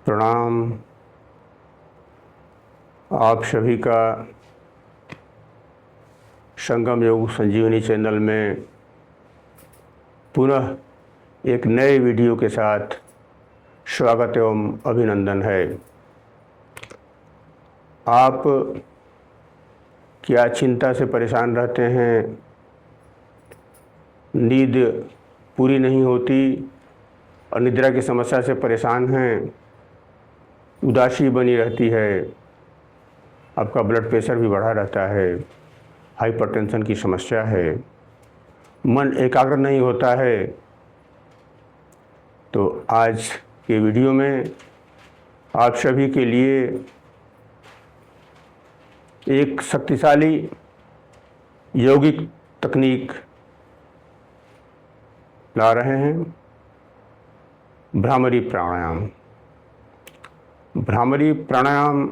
प्रणाम। आप सभी का संगम योग संजीवनी चैनल में पुनः एक नए वीडियो के साथ स्वागत एवं अभिनंदन है। आप क्या चिंता से परेशान रहते हैं? नींद पूरी नहीं होती और निद्रा की समस्या से परेशान हैं, उदासी बनी रहती है, आपका ब्लड प्रेशर भी बढ़ा रहता है, हाइपरटेंशन की समस्या है, मन एकाग्र नहीं होता है, तो आज के वीडियो में आप सभी के लिए एक शक्तिशाली यौगिक तकनीक ला रहे हैं, भ्रामरी प्राणायाम। भ्रामरी प्राणायाम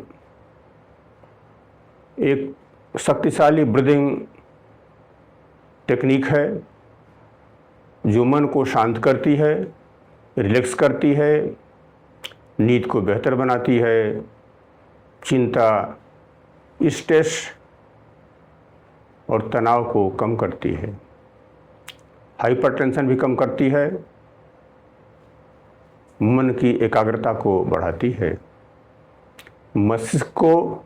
एक शक्तिशाली ब्रीदिंग टेक्निक है जो मन को शांत करती है, रिलैक्स करती है, नींद को बेहतर बनाती है, चिंता, स्ट्रेस और तनाव को कम करती है, हाइपरटेंशन भी कम करती है, मन की एकाग्रता को बढ़ाती है, मस्तिष्क को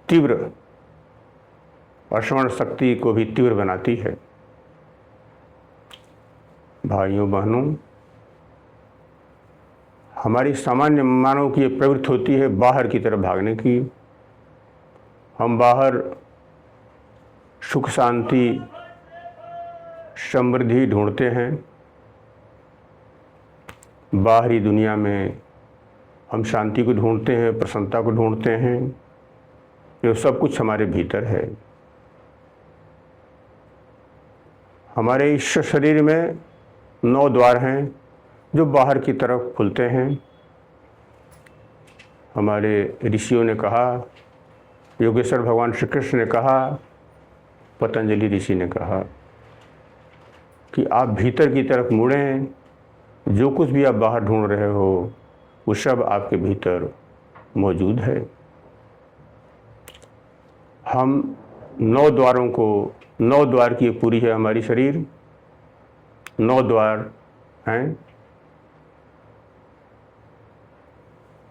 तीव्र और स्मरण शक्ति को भी तीव्र बनाती है। भाइयों बहनों, हमारी सामान्य मानव की प्रवृत्ति होती है बाहर की तरफ भागने की। हम बाहर सुख शांति समृद्धि ढूंढते हैं, बाहरी दुनिया में हम शांति को ढूंढते हैं, प्रसन्नता को ढूंढते हैं। ये सब कुछ हमारे भीतर है। हमारे इस शरीर में 9 द्वार हैं जो बाहर की तरफ खुलते हैं। हमारे ऋषियों ने कहा, योगेश्वर भगवान श्री कृष्ण ने कहा, पतंजलि ऋषि ने कहा कि आप भीतर की तरफ मुड़ें, जो कुछ भी आप बाहर ढूंढ रहे हो वो सब आपके भीतर मौजूद है। हम 9 द्वारों को, 9 द्वार की पूरी है हमारी शरीर, 9 द्वार हैं,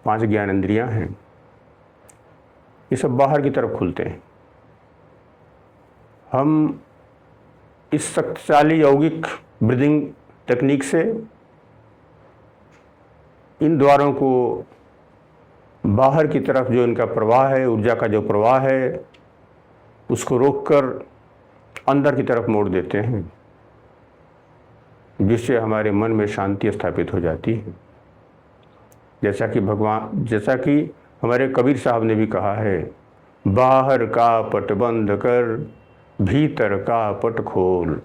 5 ज्ञान इंद्रियां हैं, ये सब बाहर की तरफ खुलते हैं। हम इस शक्तिशाली यौगिक ब्रीदिंग टेक्निक से इन द्वारों को बाहर की तरफ जो इनका प्रवाह है, ऊर्जा का जो प्रवाह है, उसको रोककर अंदर की तरफ मोड़ देते हैं, जिससे हमारे मन में शांति स्थापित हो जाती है। जैसा कि हमारे कबीर साहब ने भी कहा है, बाहर का पट बंद कर, भीतर का पट खोल।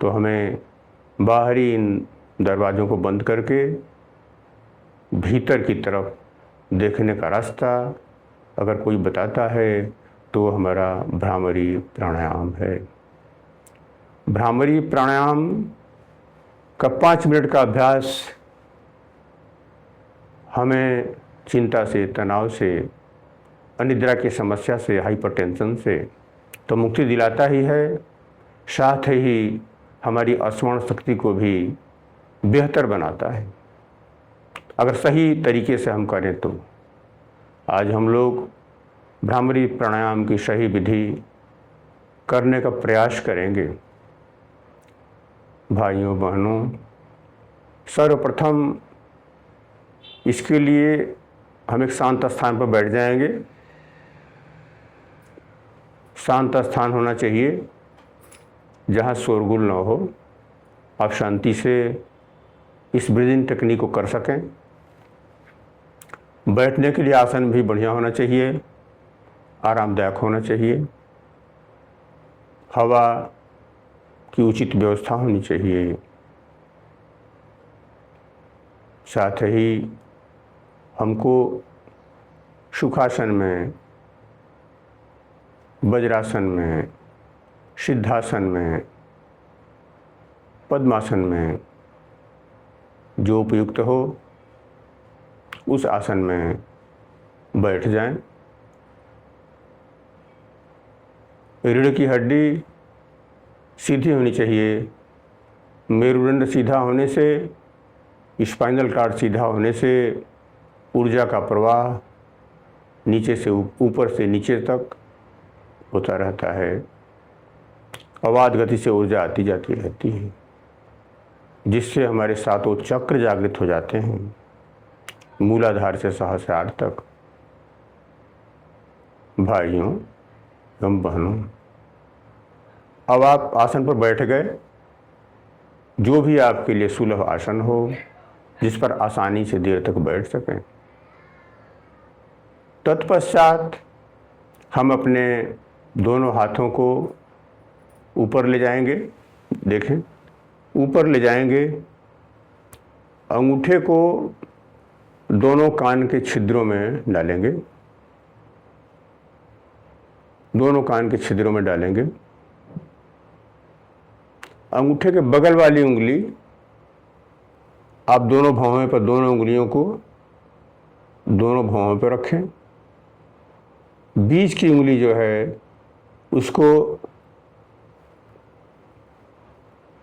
तो हमें बाहरी इन दरवाज़ों को बंद करके भीतर की तरफ देखने का रास्ता अगर कोई बताता है तो हमारा भ्रामरी प्राणायाम है। भ्रामरी प्राणायाम का 5 मिनट का अभ्यास हमें चिंता से, तनाव से, अनिद्रा की समस्या से, हाइपरटेंशन से तो मुक्ति दिलाता ही है, साथ ही हमारी स्मरण शक्ति को भी बेहतर बनाता है अगर सही तरीके से हम करें तो। आज हम लोग भ्रामरी प्राणायाम की सही विधि करने का प्रयास करेंगे। भाइयों बहनों, सर्वप्रथम इसके लिए हम एक शांत स्थान पर बैठ जाएंगे। शांत स्थान होना चाहिए जहाँ शोरगुल ना हो, आप शांति से इस ब्रीदिंग टेक्निक को कर सकें। बैठने के लिए आसन भी बढ़िया होना चाहिए, आरामदायक होना चाहिए, हवा की उचित व्यवस्था होनी चाहिए, साथ ही हमको सुखासन में, वज्रासन में, सिद्धासन में, पद्मासन में जो उपयुक्त हो उस आसन में बैठ जाएं। रीढ़ की हड्डी सीधी होनी चाहिए। मेरुदंड सीधा होने से, स्पाइनल कॉर्ड सीधा होने से ऊर्जा का प्रवाह नीचे से ऊपर से नीचे तक होता रहता है। अबाध गति से ऊर्जा आती जाती रहती है, जिससे हमारे सातों चक्र जागृत हो जाते हैं, मूलाधार से सहस्रार तक। भाइयों एवं बहनों, अब आप आसन पर बैठ गए। जो भी आपके लिए सुलभ आसन हो, जिस पर आसानी से देर तक बैठ सकें। तत्पश्चात हम अपने दोनों हाथों को ऊपर ले जाएंगे। देखें, ऊपर ले जाएंगे। अंगूठे को दोनों कान के छिद्रों में डालेंगे। दोनों कान के छिद्रों में डालेंगे। अंगूठे के बगल वाली उंगली आप दोनों भौहों पर, दोनों उंगलियों को दोनों भौहों पर रखें। बीच की उंगली जो है उसको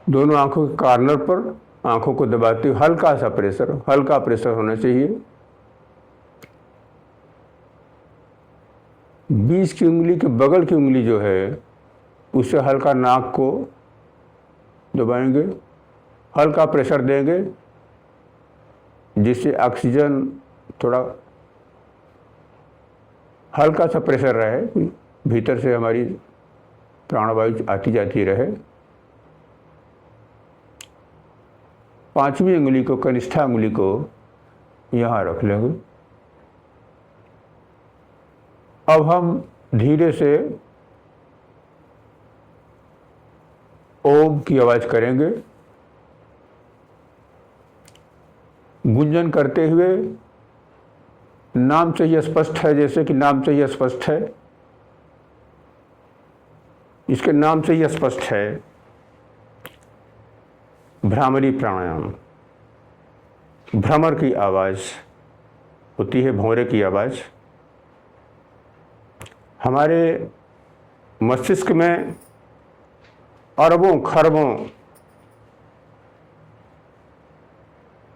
दोनों आंखों के कॉर्नर पर आंखों को दबाते हुए हल्का सा प्रेशर, हल्का प्रेशर होना चाहिए। बीच की उंगली के बगल की उंगली जो है उससे हल्का नाक को दबाएंगे, हल्का प्रेशर देंगे, जिससे ऑक्सीजन थोड़ा हल्का सा प्रेशर रहे, भीतर से हमारी प्राणवायु आती जाती रहे। पांचवी उंगली को, कनिष्ठा उंगली को यहाँ रख लेंगे। अब हम धीरे से ओम की आवाज करेंगे। गुंजन करते हुए नाम से ही स्पष्ट है, जैसे कि नाम से ही स्पष्ट है, इसके नाम से ही स्पष्ट है, भ्रामरी प्राणायाम। भ्रमर की आवाज होती है, भौरे की आवाज। हमारे मस्तिष्क में अरबों खरबों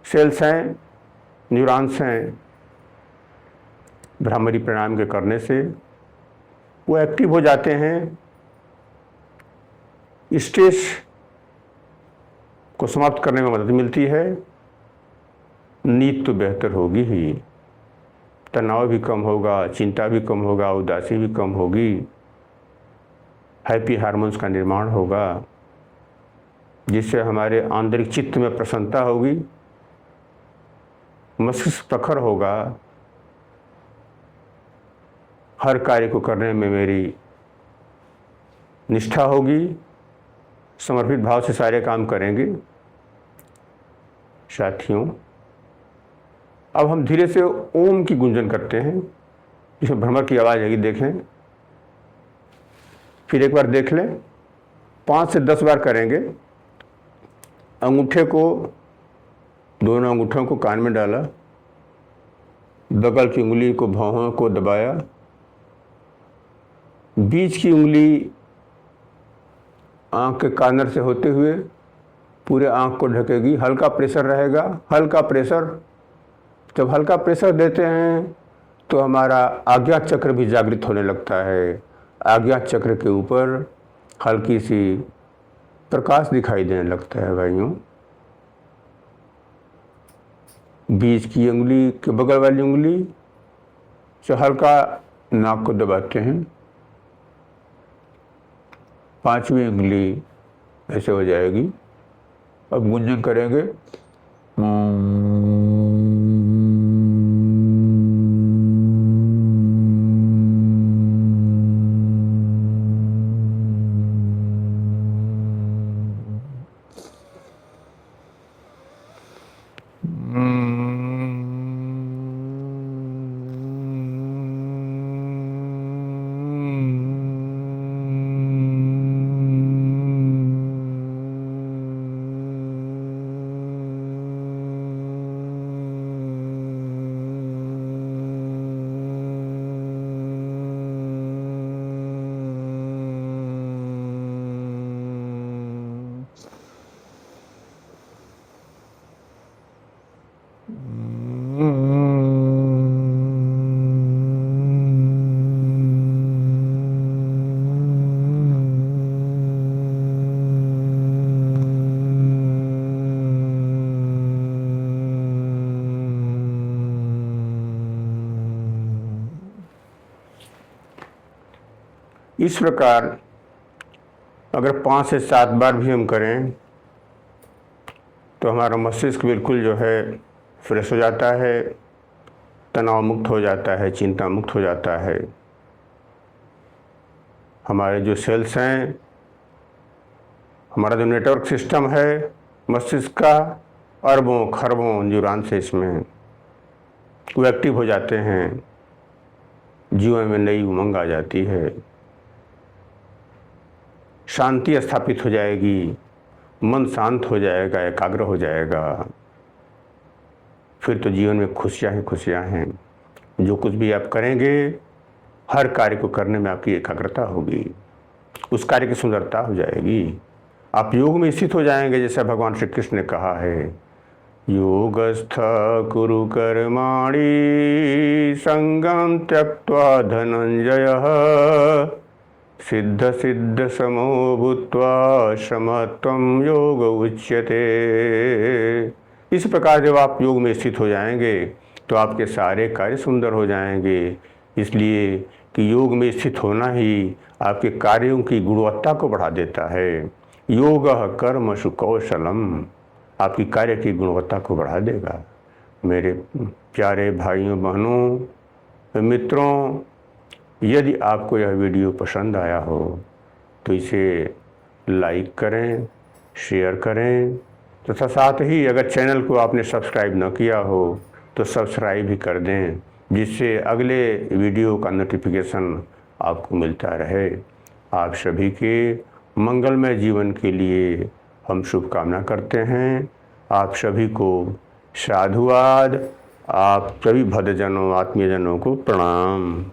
सेल्स हैं, न्यूरॉन्स हैं। भ्रामरी प्राणायाम के करने से वो एक्टिव हो जाते हैं। स्ट्रेस को समाप्त करने में मदद मिलती है। नींद तो बेहतर होगी ही, तनाव भी कम होगा, चिंता भी कम होगा, उदासी भी कम होगी, हैप्पी हार्मोन्स का निर्माण होगा, जिससे हमारे आंतरिक चित्त में प्रसन्नता होगी, मस्तिष्क प्रखर होगा, हर कार्य को करने में मेरी निष्ठा होगी, समर्पित भाव से सारे काम करेंगे। साथियों, अब हम धीरे से ओम की गुंजन करते हैं, जिसमें भ्रमर की आवाज़ आएगी। देखें, फिर एक बार देख लें। 5 से 10 बार करेंगे। अंगूठे को, दोनों अंगूठों को कान में डाला, बगल की उंगली को भौहों को दबाया, बीच की उंगली आंख के कॉर्नर से होते हुए पूरे आंख को ढकेगी। हल्का प्रेशर रहेगा, हल्का प्रेशर। जब हल्का प्रेशर देते हैं तो हमारा आज्ञा चक्र भी जागृत होने लगता है। आज्ञा चक्र के ऊपर हल्की सी प्रकाश दिखाई देने लगता है। भाइयों, बीच की उंगली के बगल वाली उंगली से हल्का नाक को दबाते हैं। पांचवी उंगली ऐसे हो जाएगी। अब गुंजन करेंगे। इस प्रकार अगर 5 से 7 बार भी हम करें तो हमारा मस्तिष्क बिल्कुल जो है फ्रेश हो जाता है, तनाव मुक्त हो जाता है, चिंता मुक्त हो जाता है। हमारे जो सेल्स हैं, हमारा जो नेटवर्क सिस्टम है मस्तिष्क का, अरबों खरबों न्यूरॉन्स है इसमें, वो एक्टिव हो जाते हैं, जीवन में नई उमंग आ जाती है, शांति स्थापित हो जाएगी, मन शांत हो जाएगा, एकाग्र हो जाएगा। फिर तो जीवन में खुशियाँ ही खुशियाँ हैं। जो कुछ भी आप करेंगे, हर कार्य को करने में आपकी एकाग्रता होगी, उस कार्य की सुंदरता हो जाएगी। आप योग में स्थित हो जाएंगे, जैसा भगवान श्री कृष्ण ने कहा है, योगस्थ कुरु कर्माणि संगम त्यक्त्वा धनंजयः सिद्ध सिद्ध समो भूत्वा समत्वं योग उच्यते। इस प्रकार जब आप योग में स्थित हो जाएंगे तो आपके सारे कार्य सुंदर हो जाएंगे, इसलिए कि योग में स्थित होना ही आपके कार्यों की गुणवत्ता को बढ़ा देता है। योगः कर्मसु कौशलम आपकी कार्य की गुणवत्ता को बढ़ा देगा। मेरे प्यारे भाइयों बहनों मित्रों, यदि आपको यह वीडियो पसंद आया हो तो इसे लाइक करें, शेयर करें तथा साथ ही अगर चैनल को आपने सब्सक्राइब न किया हो तो सब्सक्राइब भी कर दें, जिससे अगले वीडियो का नोटिफिकेशन आपको मिलता रहे। आप सभी के मंगलमय जीवन के लिए हम शुभकामना करते हैं। आप सभी को साधुवाद, आप सभी भद्रजनों आत्मीयजनों को प्रणाम।